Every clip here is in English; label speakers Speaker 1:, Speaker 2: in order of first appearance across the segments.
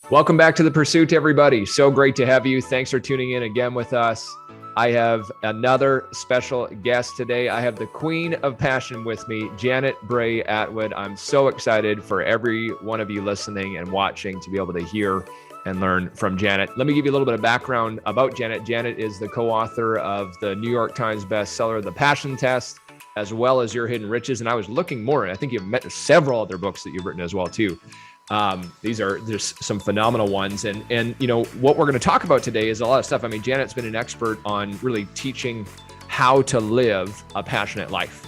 Speaker 1: Welcome back to The Pursuit, everybody. So great to have you. Thanks for tuning in again with us. I have another special guest today. I have the Queen of Passion with me, Janet Bray Attwood. I'm so excited for every one of you listening and watching to be able to hear and learn from Janet. Let me give you a little bit of background about Janet. Janet is the co-author of the New York Times bestseller, The Passion Test, as well as Your Hidden Riches. And I was looking more, and I think you've met several other books that you've written as well, too. There's some phenomenal ones. And you know, what we're going to talk about today is a lot of stuff. I mean, Janet's been an expert on really teaching how to live a passionate life.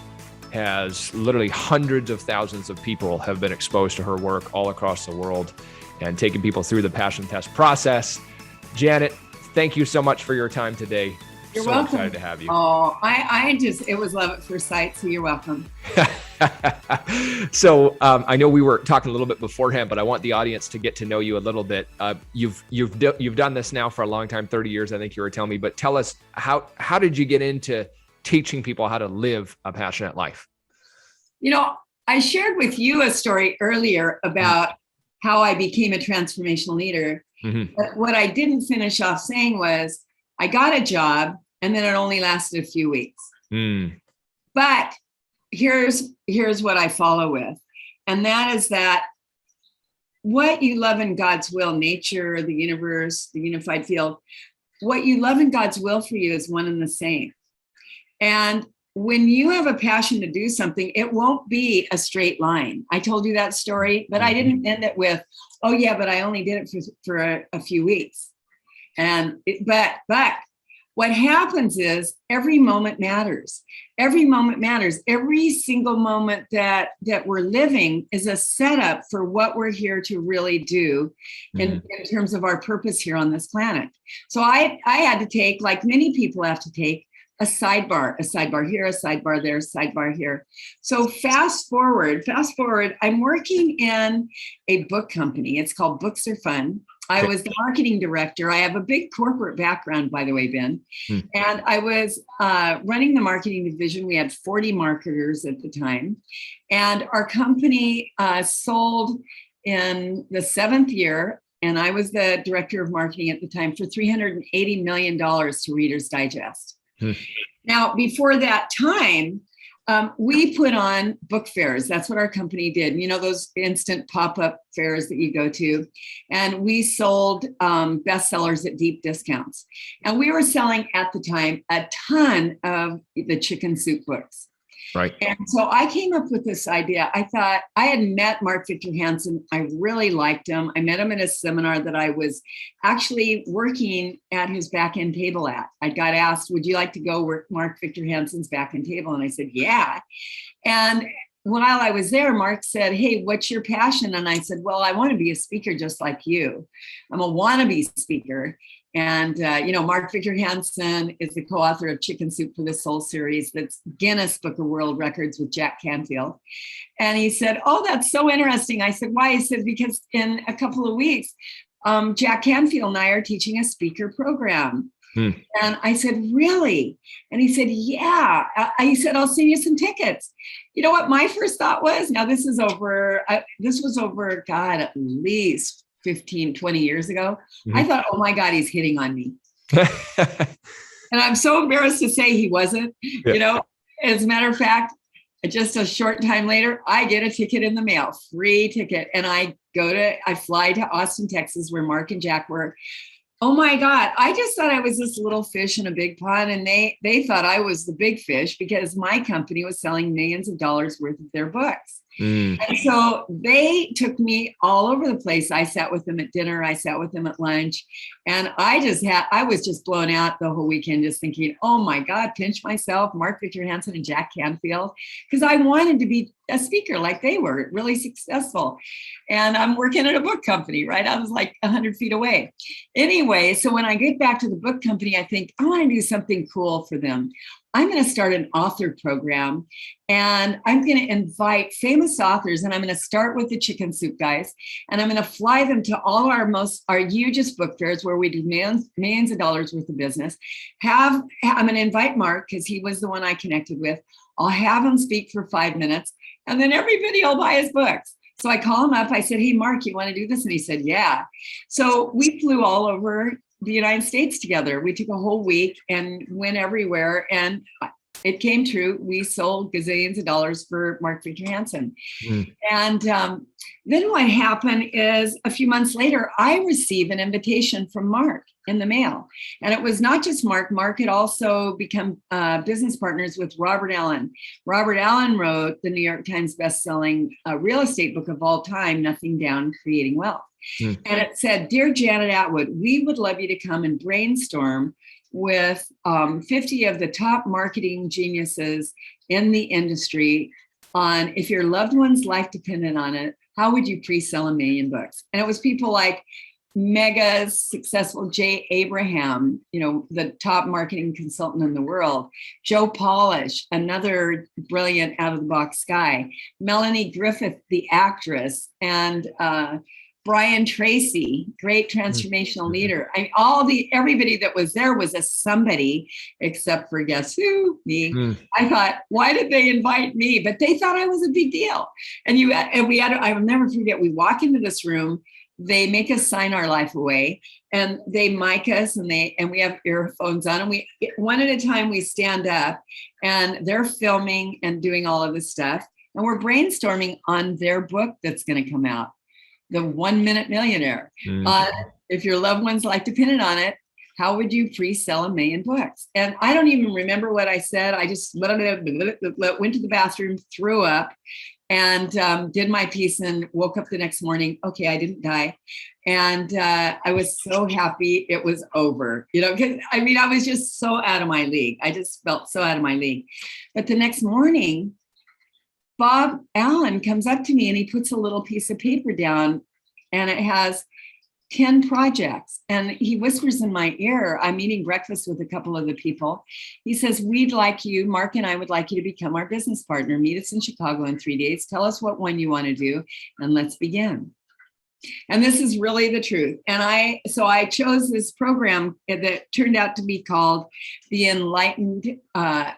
Speaker 1: Has literally hundreds of thousands of people have been exposed to her work all across the world and taking people through the passion test process. Janet, thank you so much for your time today.
Speaker 2: You're
Speaker 1: so
Speaker 2: welcome.
Speaker 1: Excited to have you.
Speaker 2: Oh, it was love at first sight, so you're welcome.
Speaker 1: So I know we were talking a little bit beforehand, but I want the audience to get to know you a little bit. You've done this now for a long time, 30 years, I think you were telling me, but tell us how did you get into teaching people how to live a passionate life?
Speaker 2: You know, I shared with you a story earlier about how I became a transformational leader. Mm-hmm. But what I didn't finish off saying was I got a job and then it only lasted a few weeks. But here's what I follow with. And that is that what you love in God's will, nature, the universe, the unified field, what you love in God's will for you is one and the same. And when you have a passion to do something, it won't be a straight line. I told you that story, but I didn't end it with, oh yeah, but I only did it for a few weeks. But what happens is every moment matters. Every moment matters. Every single moment that we're living is a setup for what we're here to really do in terms of our purpose here on this planet. So I had to take, like many people have to take, a sidebar here, a sidebar there, a sidebar here. So fast forward, I'm working in a book company. It's called Books Are Fun. I was the marketing director. I have a big corporate background, by the way, Ben. And I was running the marketing division. We had 40 marketers at the time. And our company sold in the 7th year, and I was the director of marketing at the time, for $380 million to Reader's Digest. Now, before that time, we put on book fairs. That's what our company did. You know, those instant pop-up fairs that you go to. And we sold bestsellers at deep discounts. And we were selling at the time a ton of the chicken soup books.
Speaker 1: Right.
Speaker 2: And so I came up with this idea. I thought I had met Mark Victor Hansen. I really liked him. I met him at a seminar that I was actually working at his back end table at. I got asked, would you like to go work Mark Victor Hansen's back end table? And I said, yeah. And while I was there, Mark said, hey, what's your passion? And I said, well, I want to be a speaker just like you. I'm a wannabe speaker. And, Mark Victor Hansen is the co-author of Chicken Soup for the Soul series. That's Guinness Book of World Records with Jack Canfield. And he said, oh, that's so interesting. I said, why? He said, because in a couple of weeks, Jack Canfield and I are teaching a speaker program. And I said, really? And he said, yeah. He said, I'll send you some tickets. You know what my first thought was? Now, this was over, God, at least 15, 20 years ago. I thought, oh my God, he's hitting on me. And I'm so embarrassed to say he wasn't. You know, as a matter of fact, just a short time later, I get a ticket in the mail, free ticket. And I fly to Austin, Texas, where Mark and Jack were. Oh my God, I just thought I was this little fish in a big pond, and they thought I was the big fish because my company was selling millions of dollars worth of their books. And so they took me all over the place. I sat with them at dinner. I sat with them at lunch. And I was just blown out the whole weekend, just thinking, oh my God, pinch myself, Mark Victor Hansen and Jack Canfield, because I wanted to be a speaker like they were, really successful. And I'm working at a book company, right? I was like 100 feet away. Anyway, so when I get back to the book company, I think I want to do something cool for them. I'm going to start an author program, and I'm going to invite famous authors, and I'm going to start with the Chicken Soup guys, and I'm going to fly them to all our hugest book fairs where we do millions of dollars worth of business. I'm going to invite Mark because he was the one I connected with. I'll have him speak for 5 minutes, and then everybody will buy his books. So I call him up. I said, hey, Mark, you want to do this? And he said, yeah. So we flew all over the United States together. We took a whole week and went everywhere. And it came true. We sold gazillions of dollars for Mark Victor Hansen. And then what happened is a few months later, I received an invitation from Mark in the mail. And it was not just Mark. Mark had also become business partners with Robert Allen. Robert Allen wrote the New York Times bestselling real estate book of all time, Nothing Down, Creating Wealth. And it said, Dear Janet Attwood, we would love you to come and brainstorm with 50 of the top marketing geniuses in the industry on if your loved one's life depended on it, how would you pre-sell 1 million books? And it was people like mega successful Jay Abraham, the top marketing consultant in the world, Joe Polish, another brilliant out of the box guy, Melanie Griffith, the actress, and Brian Tracy, great transformational leader. I mean, everybody that was there was a somebody, except for guess who? Me. I thought, why did they invite me? But they thought I was a big deal. And I will never forget, we walk into this room, they make us sign our life away, and they mic us, and we have earphones on, and we one at a time we stand up, and they're filming and doing all of this stuff, and we're brainstorming on their book that's going to come out. The 1 Minute Millionaire. If your loved one's life depended on it, how would you pre-sell 1 million books? And I don't even remember what I said. I just went to the bathroom, threw up, and did my piece and woke up the next morning. Okay, I didn't die. And I was so happy it was over, because I was just so out of my league. I just felt so out of my league. But the next morning, Bob Allen comes up to me and he puts a little piece of paper down, and it has 10 projects. And he whispers in my ear, I'm eating breakfast with a couple of the people. He says, Mark and I would like you to become our business partner. Meet us in Chicago in 3 days. Tell us what one you want to do, and let's begin. And this is really the truth. And I chose this program that turned out to be called the Enlightened, The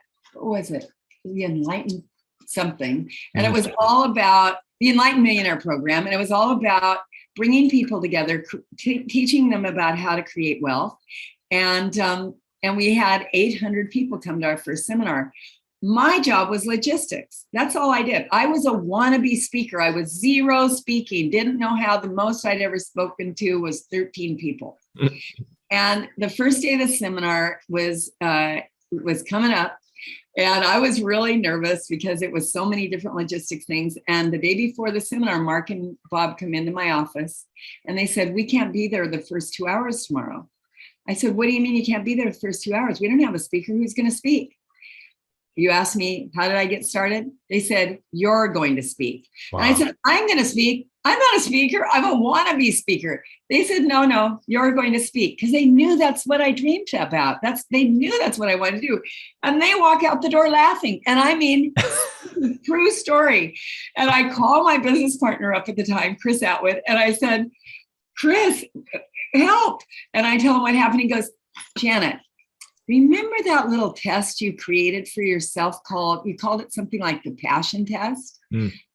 Speaker 2: Enlightened something. And it was all about the Enlightened Millionaire program. And it was all about bringing people together, teaching them about how to create wealth. And we had 800 people come to our first seminar. My job was logistics. That's all I did. I was a wannabe speaker. I was zero speaking, didn't know how. The most I'd ever spoken to was 13 people. And the first day of the seminar was coming up. And I was really nervous because it was so many different logistics things. And the day before the seminar, Mark and Bob come into my office and they said, we can't be there the first 2 hours tomorrow. I said, what do you mean you can't be there the first 2 hours? We don't have a speaker who's going to speak. You asked me, how did I get started? They said, you're going to speak. Wow. And I said, I'm going to speak. I'm not a speaker. I'm a wannabe speaker. They said, no, you're going to speak, because they knew that's what I dreamed about. They knew that's what I wanted to do. And they walk out the door laughing. And I mean, true story. And I call my business partner up at the time, Chris Attwood, and I said, Chris, help. And I tell him what happened. He goes, Janet, remember that little test you created for yourself you called it something like the passion test?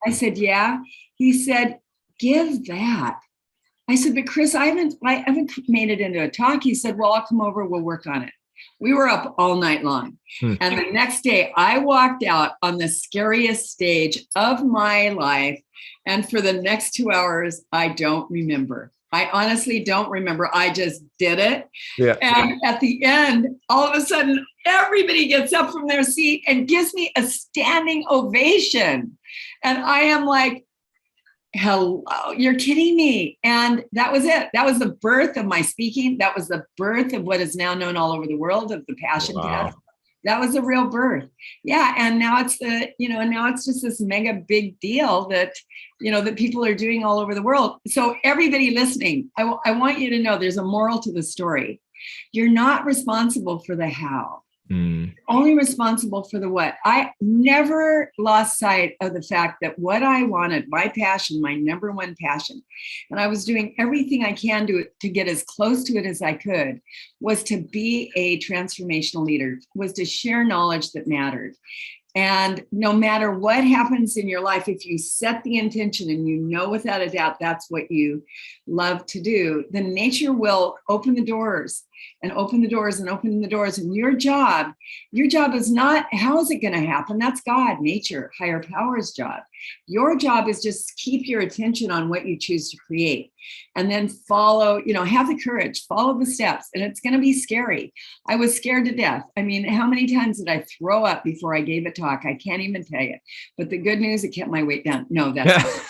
Speaker 2: I said, yeah. He said, give that. I said, but Chris, I haven't made it into a talk. He said, well, I'll come over. We'll work on it. We were up all night long. And the next day I walked out on the scariest stage of my life. And for the next 2 hours, I don't remember. I honestly don't remember. I just did it. Yeah. And at the end, all of a sudden, everybody gets up from their seat and gives me a standing ovation. And I am like, hello, you're kidding me. And that was it. That was the birth of my speaking. That was the birth of what is now known all over the world of the passion test. That was the real birth. Yeah. And now it's now it's just this mega big deal that, that people are doing all over the world. So everybody listening, I want you to know there's a moral to the story. You're not responsible for the how. Only responsible for the what. I never lost sight of the fact that what I wanted, my passion, my number one passion, and I was doing everything I can to get as close to it as I could, was to be a transformational leader, was to share knowledge that mattered. And no matter what happens in your life, if you set the intention and you know without a doubt that's what you love to do, then nature will open the doors and open the doors and open the doors. And your job is not, how is it going to happen? That's God, nature, higher power's job. Your job is just keep your attention on what you choose to create, and then follow, have the courage, follow the steps. And it's going to be scary. I was scared to death. I mean, how many times did I throw up before I gave a talk? I can't even tell you. But the good news, it kept my weight down. No, that's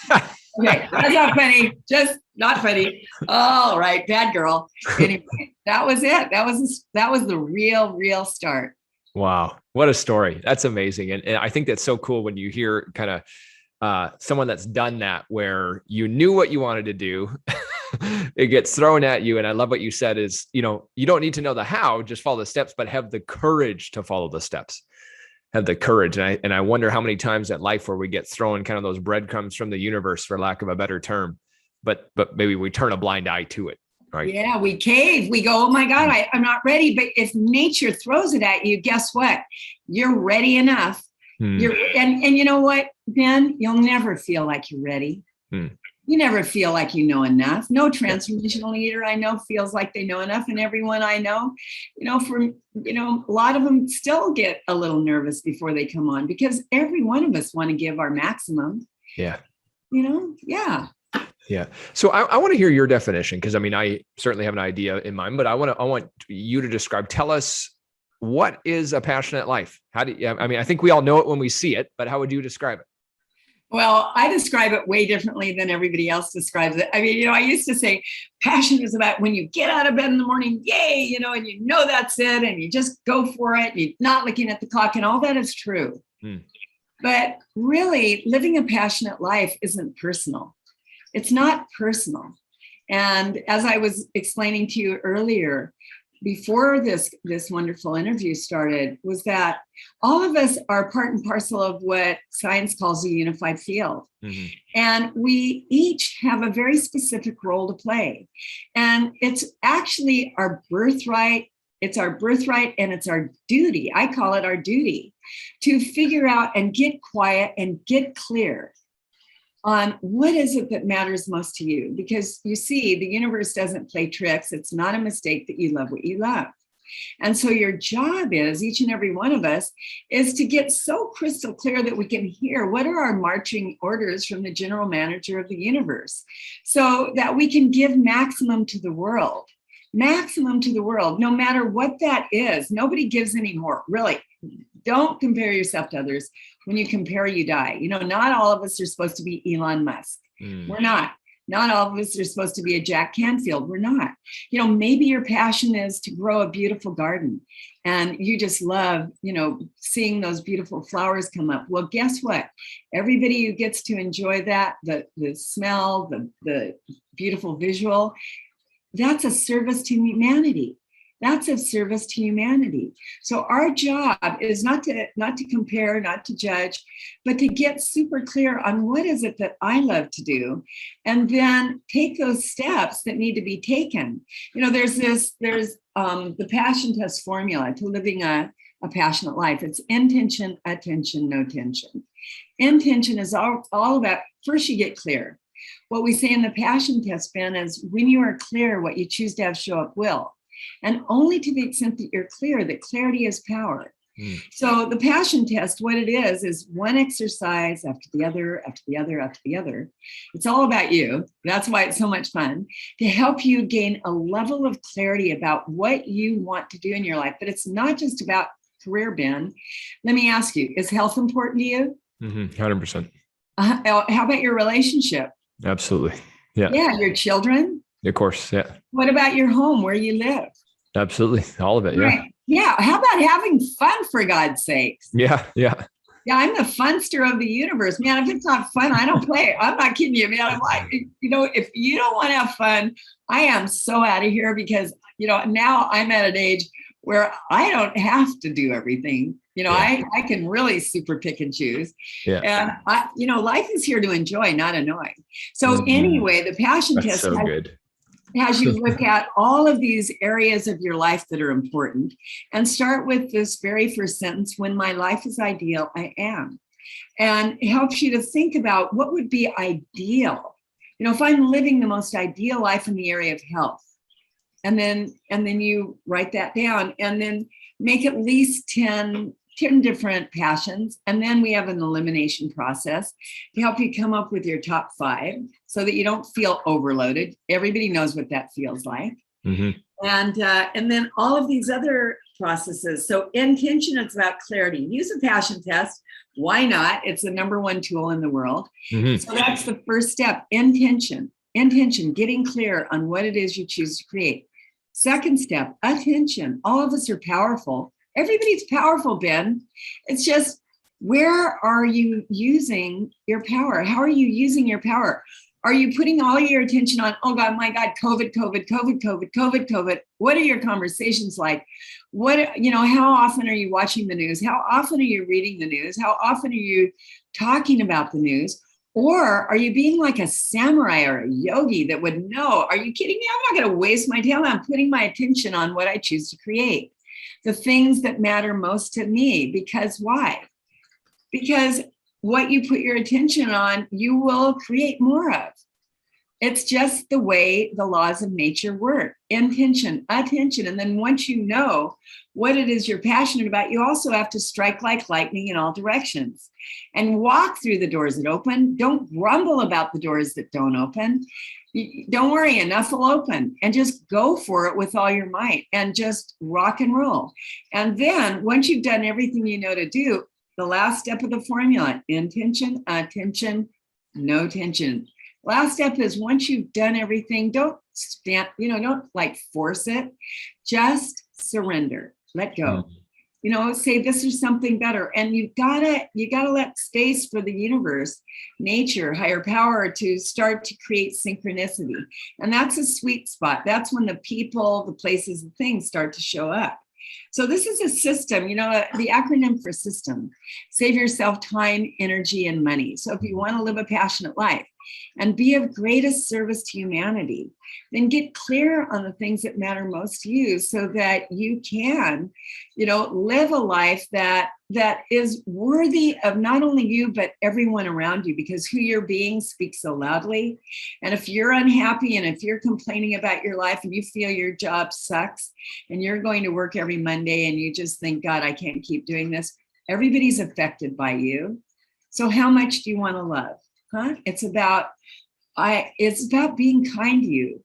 Speaker 2: okay. That's not funny. Just not funny. All right, bad girl. Anyway, that was it. That was the real start.
Speaker 1: Wow, what a story! That's amazing, and I think that's so cool when you hear kind of someone that's done that, where you knew what you wanted to do. It gets thrown at you. And I love what you said is, you don't need to know the how, just follow the steps, but have the courage to follow the steps. Have the courage. And I wonder how many times in life where we get thrown kind of those breadcrumbs from the universe, for lack of a better term, but maybe we turn a blind eye to it. Right.
Speaker 2: Yeah, we cave. We go, oh my God, I'm not ready. But if nature throws it at you, guess what? You're ready enough. And you know what, Ben? You'll never feel like you're ready. You never feel like you know enough. No transformational leader I know feels like they know enough. And everyone I know, a lot of them still get a little nervous before they come on, because every one of us want to give our maximum.
Speaker 1: Yeah.
Speaker 2: Yeah.
Speaker 1: Yeah. So I want to hear your definition, because I certainly have an idea in mind, but I want you to describe, tell us, what is a passionate life? I think we all know it when we see it, but how would you describe it?
Speaker 2: Well, I describe it way differently than everybody else describes it. I used to say passion is about when you get out of bed in the morning, yay, and that's it, and you just go for it, and you're not looking at the clock, and all that is true. But really, living a passionate life isn't personal. It's not personal. And as I was explaining to you earlier, before this wonderful interview started, was that all of us are part and parcel of what science calls a unified field. And we each have a very specific role to play. And it's actually our birthright. It's our birthright, and it's our duty. I call it our duty to figure out and get quiet and get clear on what is it that matters most to you. Because you see, the universe doesn't play tricks. It's not a mistake that you love what you love. And so your job is, each and every one of us, is to get so crystal clear that we can hear what are our marching orders from the general manager of the universe, so that we can give maximum to the world, no matter what that is. Nobody gives anymore, really. Don't compare yourself to others. When you compare, you die. Not all of us are supposed to be Elon Musk. We're not. Not all of us are supposed to be a Jack Canfield. We're not. Maybe your passion is to grow a beautiful garden, and you just love, seeing those beautiful flowers come up. Well, guess what? Everybody who gets to enjoy that, the smell, the beautiful visual, that's a service to humanity. That's of service to humanity. So our job is not to compare, not to judge, but to get super clear on what is it that I love to do, and then take those steps that need to be taken. There's the passion test formula to living a passionate life. It's intention, attention, no tension. Intention is all about, first you get clear. What we say in the passion test, Ben, is when you are clear, what you choose to have show up will. And only to the extent that you're clear, that clarity is power. So the passion test, what it is one exercise after the other, after the other, after the other. It's all about you. That's why it's so much fun, to help you gain a level of clarity about what you want to do in your life. But it's not just about career, Ben. Let me ask you, is health important to you?
Speaker 1: 100%.
Speaker 2: How about your relationship?
Speaker 1: Absolutely. Yeah.
Speaker 2: Yeah, your children?
Speaker 1: Of course. Yeah.
Speaker 2: What about your home, where you live?
Speaker 1: Absolutely. All of it. Yeah.
Speaker 2: Right. Yeah. How about having fun, for God's sakes?
Speaker 1: Yeah. Yeah.
Speaker 2: Yeah. I'm the funster of the universe, man. If it's not fun, I don't play. I'm not kidding you, man. I'm like, if you don't want to have fun, I am so out of here, because, now I'm at an age where I don't have to do everything. I can really super pick and choose. Yeah. And life is here to enjoy, not annoy. So anyway, the passion test.
Speaker 1: So good.
Speaker 2: as you look at all of these areas of your life that are important, and start with this very first sentence: when my life is ideal, I am. And it helps you to think about what would be ideal. If I'm living the most ideal life in the area of health, and then you write that down, and then make at least 10 different passions. And then we have an elimination process to help you come up with your top 5 so that you don't feel overloaded. Everybody knows what that feels like.
Speaker 1: Mm-hmm.
Speaker 2: And then all of these other processes. So intention, it's about clarity. Use a passion test. Why not? It's the number 1 tool in the world.
Speaker 1: Mm-hmm.
Speaker 2: So that's the first step. Intention, getting clear on what it is you choose to create. Second step, attention. All of us are powerful. Everybody's powerful, Ben. It's just, where are you using your power? How are you using your power? Are you putting all your attention on, oh God, my God, COVID, COVID, COVID, COVID, COVID, COVID? What are your conversations like? How often are you watching the news? How often are you reading the news? How often are you talking about the news? Or are you being like a samurai or a yogi that would know, are you kidding me? I'm not going to waste my time. I'm putting my attention on what I choose to create. The things that matter most to me. Because why? Because what you put your attention on, you will create more of. It's just the way the laws of nature work. Intention, attention. And then once you know what it is you're passionate about, you also have to strike like lightning in all directions and walk through the doors that open. Don't grumble about the doors that don't open. Don't worry, enough will open, and just go for it with all your might and just rock and roll. And then once you've done everything you know to do, the last step of the formula: intention, attention, no tension. Last step is, once you've done everything, don't like force it. Just surrender, let go. Say this is something better. And you gotta let space for the universe, nature, higher power to start to create synchronicity. And that's a sweet spot. That's when the people, the places, the things start to show up. So this is a system, the acronym for system: save yourself time, energy, and money. So if you want to live a passionate life and be of greatest service to humanity, then get clear on the things that matter most to you so that you can, live a life that is worthy of not only you, but everyone around you, because who you're being speaks so loudly. And if you're unhappy and if you're complaining about your life and you feel your job sucks and you're going to work every Monday and you just think, God, I can't keep doing this, everybody's affected by you. So how much do you want to love? It's about being kind to you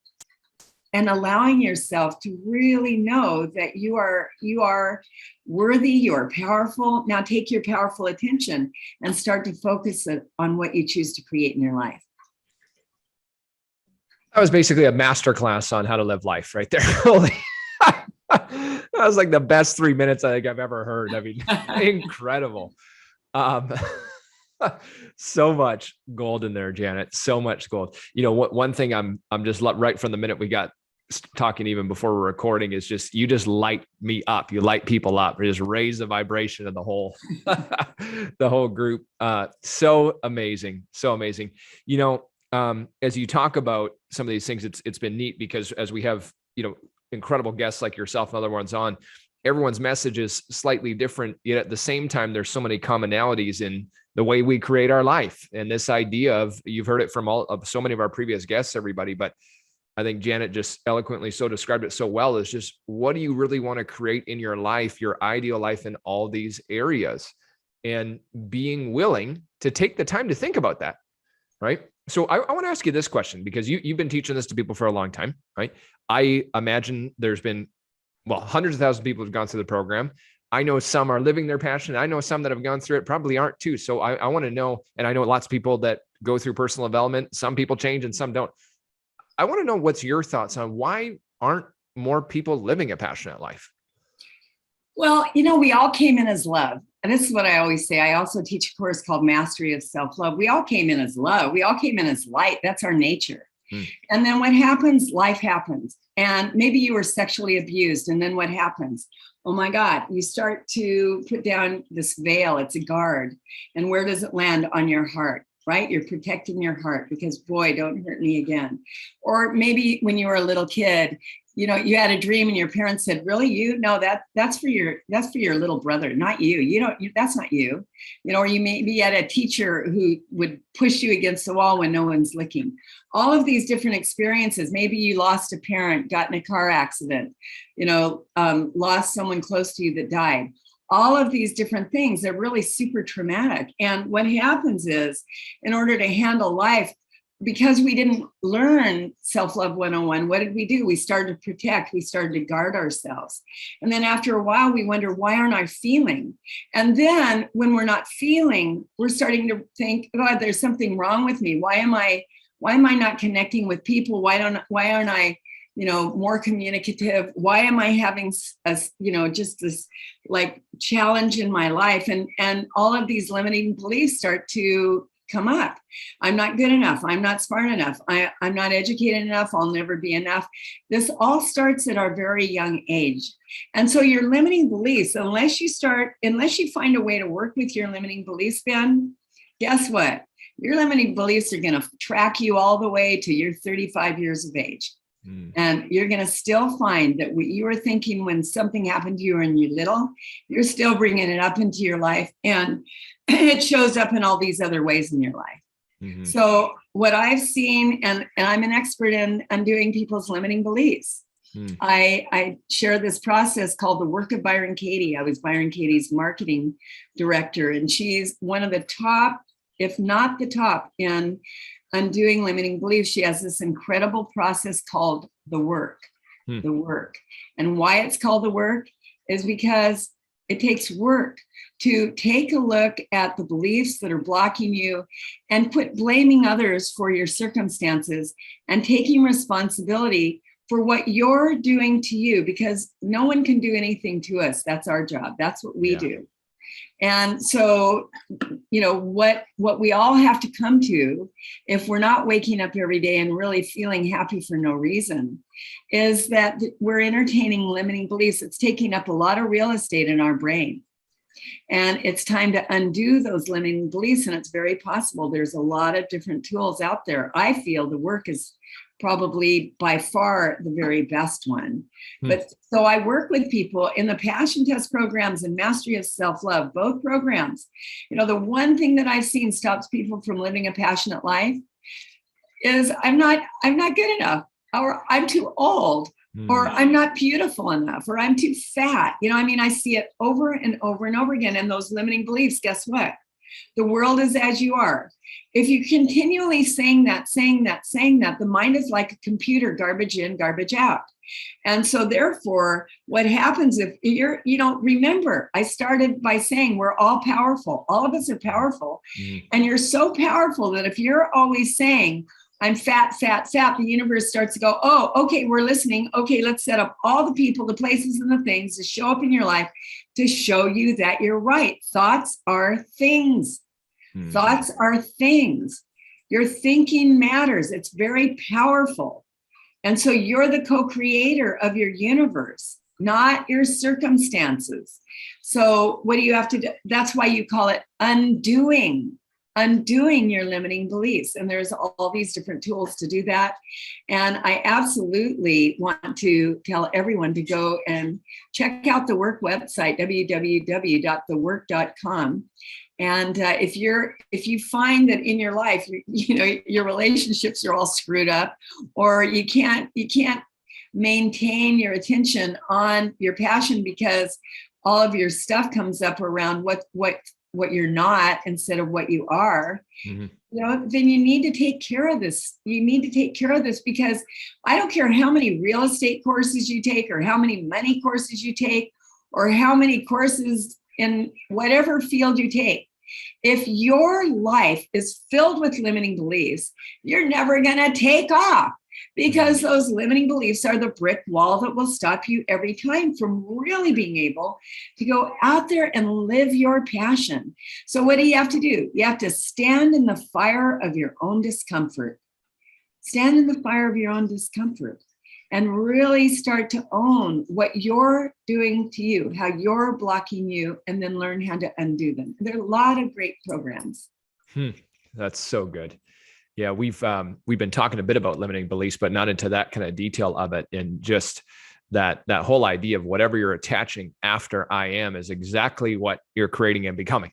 Speaker 2: and allowing yourself to really know that you are worthy, you are powerful. Now take your powerful attention and start to focus it on what you choose to create in your life.
Speaker 1: That was basically a masterclass on how to live life right there. That was like the best 3 minutes I think I've ever heard. I mean, incredible. So much gold in there, Janet. So much gold. One thing I'm just right from the minute we got talking, even before we're recording, is just, you just light me up. You light people up. You just raise the vibration of the whole, the whole group. So amazing. So amazing. As you talk about some of these things, it's been neat because as we have, incredible guests like yourself and other ones on, everyone's message is slightly different, yet at the same time, there's so many commonalities in the way we create our life. And this idea of, you've heard it from so many of our previous guests, everybody, but I think Janet just eloquently so described it so well, is just, what do you really want to create in your life, your ideal life in all these areas, and being willing to take the time to think about that. Right. So I want to ask you this question, because you've been teaching this to people for a long time, right? I imagine there's been, hundreds of thousands of people have gone through the program. I know some are living their passion. I know some that have gone through it probably aren't too. So I want to know, and I know lots of people that go through personal development. Some people change and some don't. I want to know what's your thoughts on why aren't more people living a passionate life?
Speaker 2: Well, we all came in as love. And this is what I always say. I also teach a course called Mastery of Self-Love. We all came in as love. We all came in as light. That's our nature. And then what happens? Life happens. And maybe you were sexually abused. And then what happens? Oh my God, you start to put down this veil. It's a guard. And where does it land? On your heart. right? You're protecting your heart because, boy, don't hurt me again. Or maybe when you were a little kid, you know, you had a dream and your parents said, really, you? No, that's for your little brother, not you. That's not you. You know, or you maybe had a teacher who would push you against the wall when no one's looking. All of these different experiences. Maybe you lost a parent, got in a car accident, you know, lost someone close to you that died. All of these different things, they're really super traumatic. And what happens is, in order to handle life, because we didn't learn self-love 101, what did we do? We started to protect, we started to guard ourselves. And then after a while, we wonder, why aren't I feeling? And then when we're not feeling, we're starting to think, God, there's something wrong with me. Why am I not connecting with people? Why aren't I, you know, more communicative? Why am I having just this like challenge in my life? And all of these limiting beliefs start to come up. I'm not good enough. I'm not smart enough. I'm not educated enough. I'll never be enough. This all starts at our very young age. And so your limiting beliefs, unless you find a way to work with your limiting beliefs, Ben, guess what? Your limiting beliefs are going to track you all the way to your 35 years of age. And you're going to still find that what you were thinking when something happened to you when you're little, you're still bringing it up into your life. And it shows up in all these other ways in your life. Mm-hmm. So what I've seen, and I'm an expert in undoing people's limiting beliefs. I share this process called the work of Byron Katie. I was Byron Katie's marketing director, and she's one of the top, if not the top, in undoing limiting beliefs. She has this incredible process called the work. The work. And why it's called the work is because it takes work to take a look at the beliefs that are blocking you and quit blaming others for your circumstances and taking responsibility for what you're doing to you, because no one can do anything to us. That's our job. That's what we do. And so, you know, what we all have to come to, if we're not waking up every day and really feeling happy for no reason, is that we're entertaining limiting beliefs. It's taking up a lot of real estate in our brain. And it's time to undo those limiting beliefs. And it's very possible. There's a lot of different tools out there. I feel the work is probably by far the very best one. But so I work with people in the passion test programs and mastery of self-love, both programs. You know, the one thing that I've seen stops people from living a passionate life is I'm not good enough, or I'm too old, or I'm not beautiful enough, or I'm too fat. You know, I mean, I see it over and over and over again. And those limiting beliefs, guess what? The world is as you are. If you continually saying that, the mind is like a computer, garbage in, garbage out. And so therefore, what happens if remember, I started by saying we're all powerful. All of us are powerful. And you're so powerful that if you're always saying, I'm fat, the universe starts to go, oh, okay, we're listening. Okay, let's set up all the people, the places, and the things to show up in your life to show you that you're right. Thoughts are things. Thoughts are things. Your thinking matters. It's very powerful. And so you're the co-creator of your universe, not your circumstances. So what do you have to do? That's why you call it undoing your limiting beliefs. And there's all these different tools to do that. And I absolutely want to tell everyone to go and check out the work website, www.thework.com. And if you find that in your life, your relationships are all screwed up, or you can't maintain your attention on your passion because all of your stuff comes up around what you're not instead of what you are, then you need to take care of this. You need to take care of this, because I don't care how many real estate courses you take, or how many money courses you take, or how many courses in whatever field you take. If your life is filled with limiting beliefs, you're never going to take off, because those limiting beliefs are the brick wall that will stop you every time from really being able to go out there and live your passion. So what do you have to do? You have to stand in the fire of your own discomfort. Stand in the fire of your own discomfort and really start to own what you're doing to you, how you're blocking you, and then learn how to undo them. There are a lot of great programs.
Speaker 1: That's so good. Yeah, we've been talking a bit about limiting beliefs, but not into that kind of detail of it. And just that whole idea of whatever you're attaching after I am is exactly what you're creating and becoming.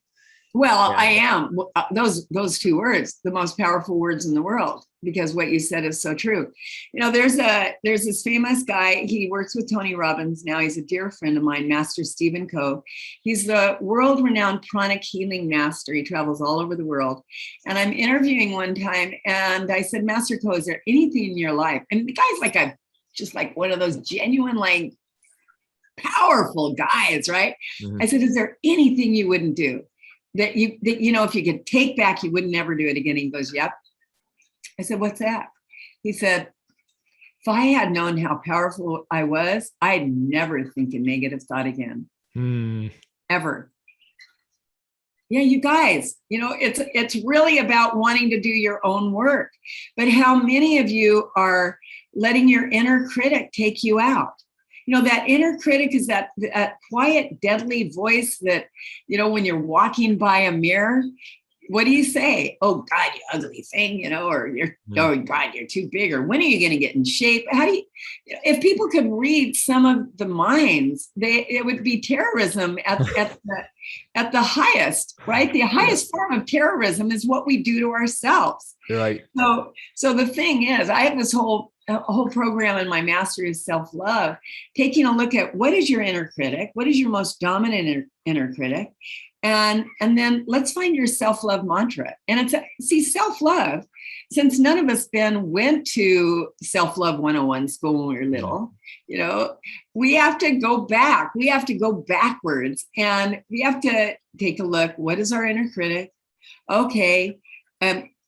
Speaker 2: Well,
Speaker 1: Yeah.
Speaker 2: I am. Those two words, the most powerful words in the world, because what you said is so true. There's this famous guy. He works with Tony Robbins now. He's a dear friend of mine, Master Stephen Covey. He's the world-renowned pranic healing master. He travels all over the world. And I'm interviewing one time, and I said, Master Covey, is there anything in your life? And the guy's just like one of those genuine, like, powerful guys, right? Mm-hmm. I said, is there anything you wouldn't do? That if you could take back, you would never do it again. He goes, yep. I said, what's that? He said, if I had known how powerful I was, I'd never think a negative thought again. Ever. Yeah, you guys, it's really about wanting to do your own work. But how many of you are letting your inner critic take you out? That inner critic is that quiet, deadly voice that, when you're walking by a mirror, what do you say? Oh, God, you ugly thing, or oh, God, you're too big, or when are you going to get in shape? If people could read some of the minds, it would be terrorism at the highest, right? The highest form of terrorism is what we do to ourselves.
Speaker 1: Right.
Speaker 2: So the thing is, I have this whole program in my mastery of self-love, taking a look at what is your inner critic, what is your most dominant inner critic, and then let's find your self-love mantra. And self-love, since none of us went to self-love 101 school when we were little, we have to go back. We have to go backwards, and we have to take a look. What is our inner critic? Okay.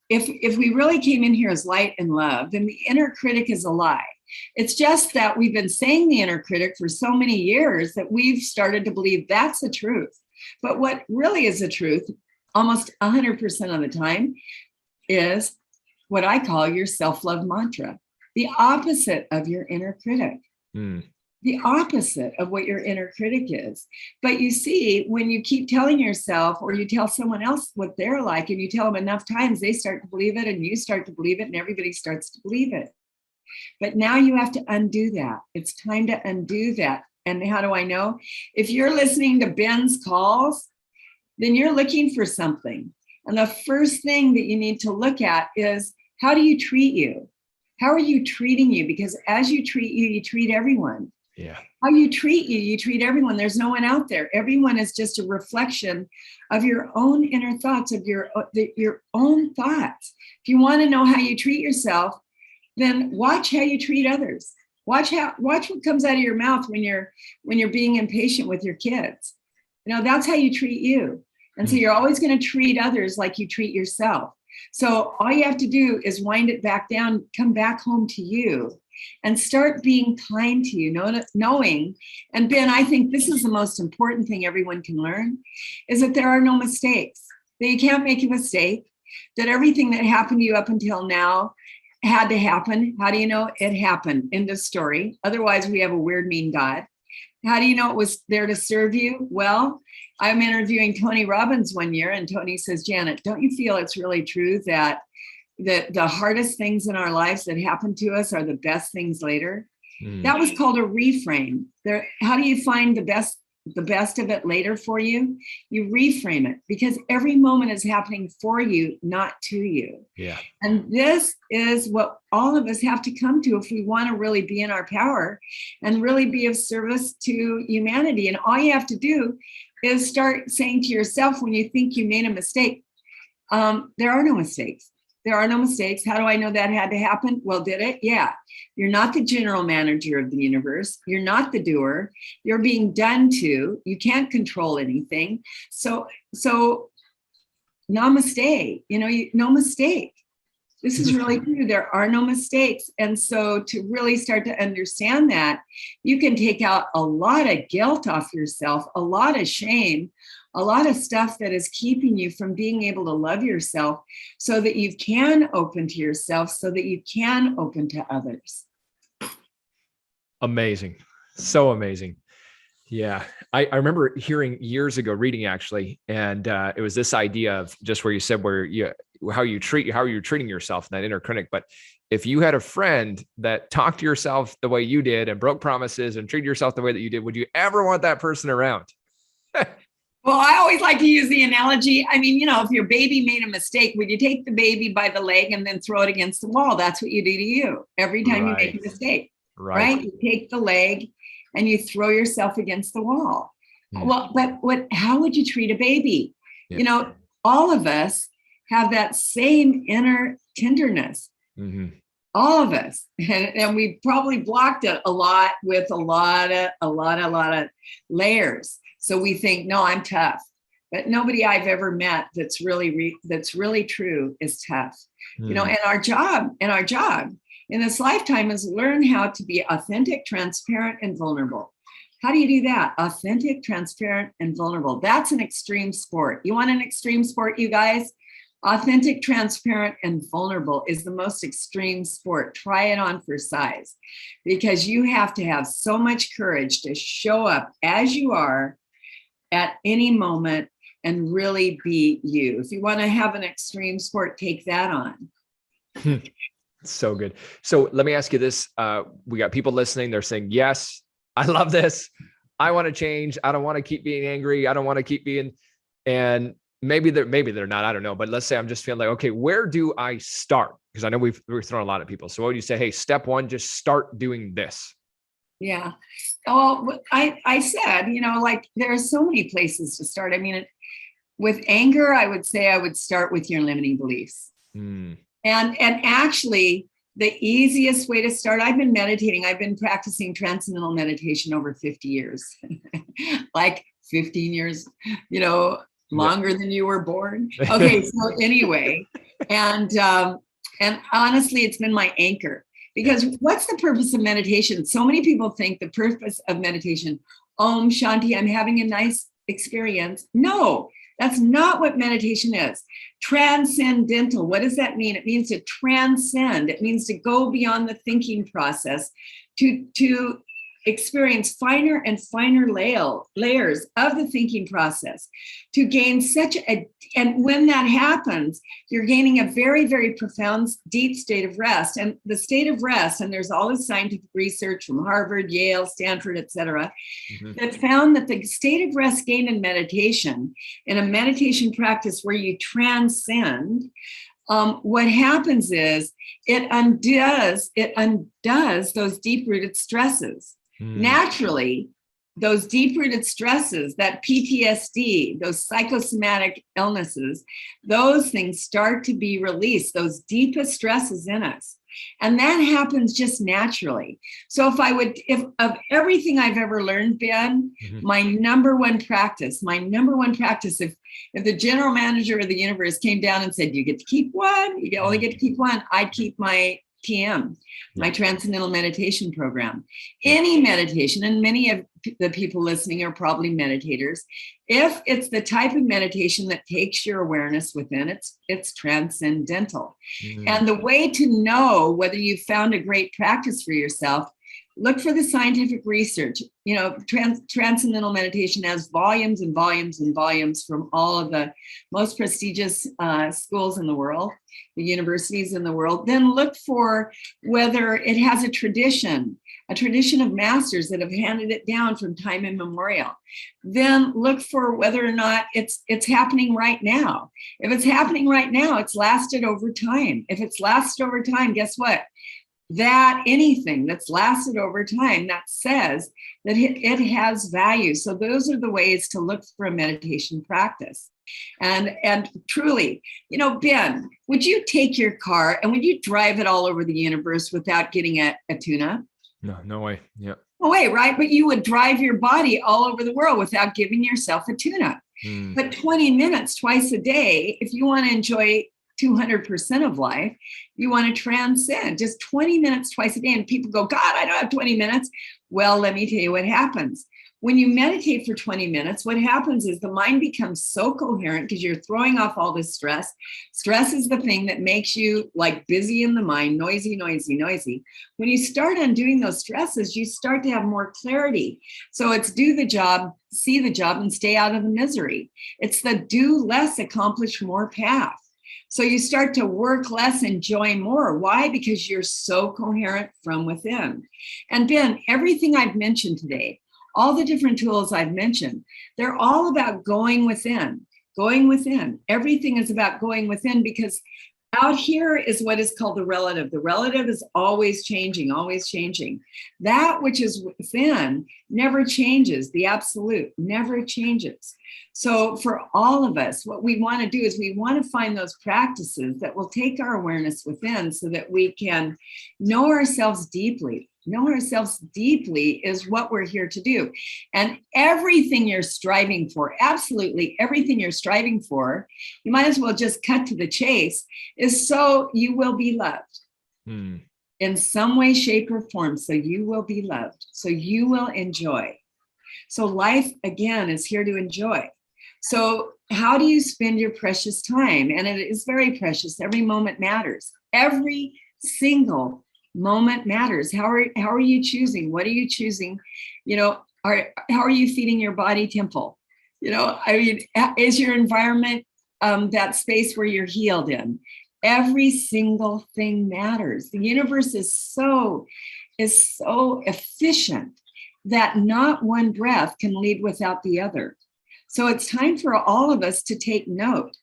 Speaker 2: If we really came in here as light and love, then the inner critic is a lie. It's just that we've been saying the inner critic for so many years that we've started to believe that's the truth. But what really is the truth, almost 100% of the time, is what I call your self-love mantra, the opposite of your inner critic. The opposite of what your inner critic is. But you see, when you keep telling yourself, or you tell someone else what they're like, and you tell them enough times, they start to believe it, and you start to believe it, and everybody starts to believe it. But now you have to undo that. It's time to undo that. And how do I know? If you're listening to Ben's calls, then you're looking for something. And the first thing that you need to look at is, how do you treat you? How are you treating you? Because as you treat you, you treat everyone.
Speaker 1: Yeah.
Speaker 2: How you treat you, you treat everyone. There's no one out there. Everyone is just a reflection of your own inner thoughts, of your own thoughts. If you want to know how you treat yourself, then watch how you treat others. Watch what comes out of your mouth when you're being impatient with your kids. That's how you treat you. And so you're always going to treat others like you treat yourself. So all you have to do is wind it back down, come back home to you, and start being kind to you, knowing, and Ben, I think this is the most important thing everyone can learn, is that there are no mistakes, that you can't make a mistake, that everything that happened to you up until now had to happen. How do you know it happened? End of story. Otherwise, we have a weird, mean God. How do you know it was there to serve you? Well, I'm interviewing Tony Robbins one year, and Tony says, Janet, don't you feel it's really true that the hardest things in our lives that happen to us are the best things later? That was called a reframe. How do you find the best of it later for you? You reframe it, because every moment is happening for you, not to you.
Speaker 1: Yeah.
Speaker 2: And this is what all of us have to come to if we want to really be in our power and really be of service to humanity. And all you have to do is start saying to yourself, when you think you made a mistake, there are no mistakes. There are no mistakes. How do I know that had to happen? Well, did it? Yeah. You're not the general manager of the universe. You're not the doer. You're being done to. You can't control anything. So namaste. No mistake. This is really true. There are no mistakes. And so to really start to understand that, you can take out a lot of guilt off yourself, a lot of shame, a lot of stuff that is keeping you from being able to love yourself, so that you can open to yourself, so that you can open to others.
Speaker 1: Amazing. So amazing. Yeah. I remember hearing years ago, reading actually, and it was this idea of just where you said, where you're treating yourself in that inner critic. But if you had a friend that talked to yourself the way you did and broke promises and treated yourself the way that you did, would you ever want that person around?
Speaker 2: Well, I always like to use the analogy. I mean, if your baby made a mistake, would you take the baby by the leg and then throw it against the wall? That's what you do to you every time you make a mistake, right? You take the leg and you throw yourself against the wall. Well, but how would you treat a baby? Yeah. All of us have that same inner tenderness. All of us. And we probably blocked it a lot with a lot of layers. So we think, no, I'm tough. But nobody I've ever met that's really true is tough. And our job in this lifetime is learn how to be authentic, transparent, and vulnerable. How do you do that? Authentic, transparent, and vulnerable. That's an extreme sport. You want an extreme sport, you guys? Authentic, transparent, and vulnerable is the most extreme sport. Try it on for size, because you have to have so much courage to show up as you are at any moment and really be you. If you want to have an extreme sport, take that on.
Speaker 1: So good. So let me ask you this. We got people listening. They're saying, yes, I love this. I want to change. I don't want to keep being angry. I don't want to keep being, and maybe they're not, I don't know. But let's say I'm just feeling like, okay, where do I start? Because I know we've thrown a lot at people. So what would you say? Hey, step one, just start doing this.
Speaker 2: Yeah. Well, I said, like there are so many places to start. I mean, with anger, I would say I would start with your limiting beliefs. And actually the easiest way to start, I've been meditating. I've been practicing transcendental meditation over 50 years, like 15 years, longer than you were born. Okay. So anyway, and honestly, it's been my anchor. Because what's the purpose of meditation? So many people think the purpose of meditation, Om Shanti, I'm having a nice experience. No, that's not what meditation is. Transcendental. What does that mean? It means to transcend. It means to go beyond the thinking process, to experience finer and finer layers of the thinking process, to gain and when that happens, you're gaining a very, very profound, deep state of rest. And the state of rest, and there's all this scientific research from Harvard, Yale, Stanford, et cetera, that found that the state of rest gained in meditation, in a meditation practice where you transcend, what happens is it undoes those deep-rooted stresses. Naturally, those deep-rooted stresses, that PTSD, those psychosomatic illnesses, those things start to be released, those deepest stresses in us. And that happens just naturally. So if of everything I've ever learned, Ben, my number one practice, if the general manager of the universe came down and said, you get to keep one, you only get to keep one, I'd keep my TM, my transcendental meditation program. Any meditation, and many of the people listening are probably meditators. If it's the type of meditation that takes your awareness within, it's transcendental. And the way to know whether you've found a great practice for yourself, look for the scientific research. Transcendental meditation has volumes and volumes and volumes from all of the most prestigious schools in the world, the universities in the world. Then look for whether it has a tradition of masters that have handed it down from time immemorial. Then look for whether or not it's happening right now. If it's happening right now, it's lasted over time. If it's lasted over time, guess what? That anything that's lasted over time, that says that it has value. So those are the ways to look for a meditation practice. And truly, Ben, would you take your car and would you drive it all over the universe without getting a tune-up?
Speaker 1: No way. Yeah.
Speaker 2: No way, right? But you would drive your body all over the world without giving yourself a tune-up. But 20 minutes twice a day, if you want to enjoy 200% of life, you want to transcend just 20 minutes twice a day. And people go, God, I don't have 20 minutes. Well, let me tell you what happens. When you meditate for 20 minutes, what happens is the mind becomes so coherent because you're throwing off all this stress. Stress is the thing that makes you like busy in the mind, noisy. When you start undoing those stresses, you start to have more clarity. So it's do the job, see the job, and stay out of the misery. It's the do less, accomplish more path. So you start to work less, enjoy more. Why? Because you're so coherent from within. And Ben, everything I've mentioned today, all the different tools I've mentioned, they're all about going within, going within. Everything is about going within, because out here is what is called the relative. The relative is always changing, always changing. That which is within never changes. The absolute never changes. So for all of us, what we want to do is we want to find those practices that will take our awareness within so that we can know ourselves deeply. Know ourselves deeply is what we're here to do. And everything you're striving for, absolutely everything you're striving for, you might as well just cut to the chase, is so you will be loved in some way, shape, or form. So you will be loved. So you will enjoy. So life, again, is here to enjoy. So how do you spend your precious time? And it is very precious. Every moment matters. Every single moment matters. How are you choosing? What are you choosing? How are you feeding your body temple? Is your environment that space where you're healed in? Every single thing matters. The universe is so efficient that not one breath can lead without the other. So it's time for all of us to take note.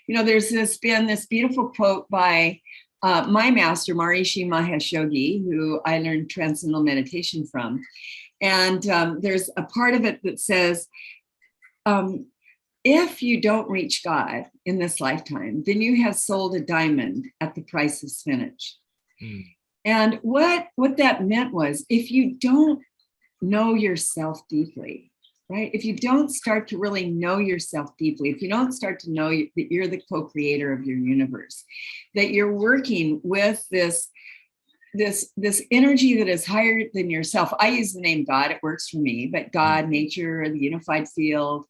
Speaker 2: There's been this beautiful quote by my master, Maharishi Mahesh Yogi, who I learned transcendental meditation from. And there's a part of it that says, if you don't reach God in this lifetime, then you have sold a diamond at the price of spinach. And what that meant was, if you don't know yourself deeply, right? If you don't start to really know yourself deeply, if you don't start to know that you're the co-creator of your universe, that you're working with this energy that is higher than yourself. I use the name God, it works for me, but God, nature, the unified field,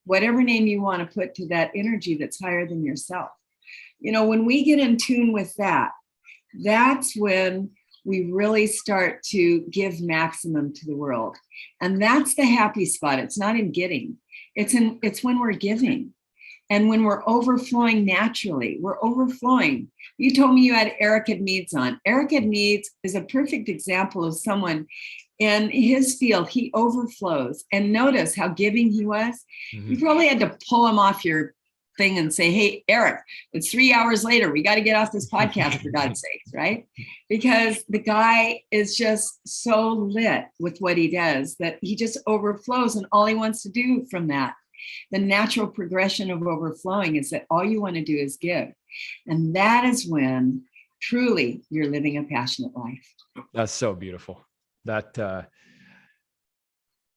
Speaker 2: whatever name you want to put to that energy that's higher than yourself. When we get in tune with that, that's when we really start to give maximum to the world. And that's the happy spot. It's not in getting, it's when we're giving. And when we're overflowing naturally, we're overflowing. You told me you had Eric Meads on. Eric Meads is a perfect example of someone in his field. He overflows. And notice how giving he was. You probably had to pull him off your thing and say, hey, Eric, it's 3 hours later. We got to get off this podcast for God's sake, right? Because the guy is just so lit with what he does that he just overflows. And all he wants to do from that, the natural progression of overflowing, is that all you want to do is give. And that is when truly you're living a passionate life.
Speaker 1: That's so beautiful. That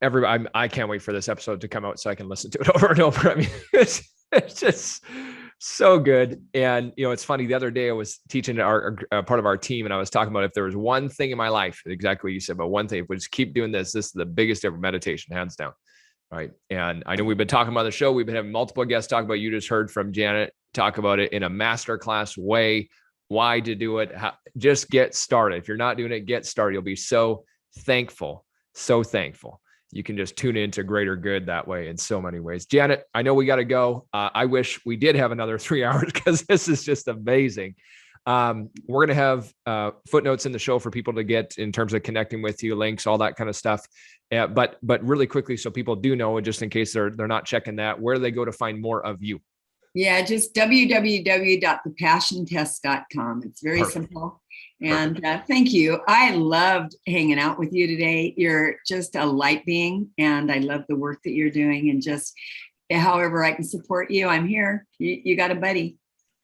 Speaker 1: I can't wait for this episode to come out so I can listen to it over and over. I mean, it's just so good. And, it's funny, the other day I was teaching our part of our team, and I was talking about, if there was one thing in my life, exactly what you said, but one thing, if we just keep doing this is the biggest ever meditation, hands down. Right. And I know we've been talking about the show. We've been having multiple guests talk about, you just heard from Janet talk about it in a masterclass way, why to do it. Just get started. If you're not doing it, get started. You'll be so thankful. So thankful. You can just tune into greater good that way in so many ways. Janet, I know we got to go. I wish we did have another 3 hours because this is just amazing. We're going to have footnotes in the show for people to get in terms of connecting with you, links, all that kind of stuff. But really quickly, so people do know, just in case they're not checking that, where do they go to find more of you?
Speaker 2: Yeah, just www.thepassiontest.com. It's very simple. And thank you. I loved hanging out with you today. You're just a light being, and I love the work that you're doing. And just however I can support you, I'm here. You got a buddy.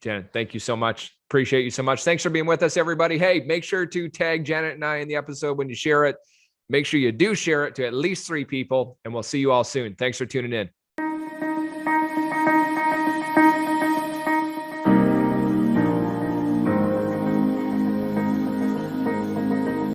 Speaker 1: Janet, thank you so much. Appreciate you so much. Thanks for being with us, everybody. Hey, make sure to tag Janet and I in the episode when you share it. Make sure you do share it to at least 3 people, and we'll see you all soon. Thanks for tuning in.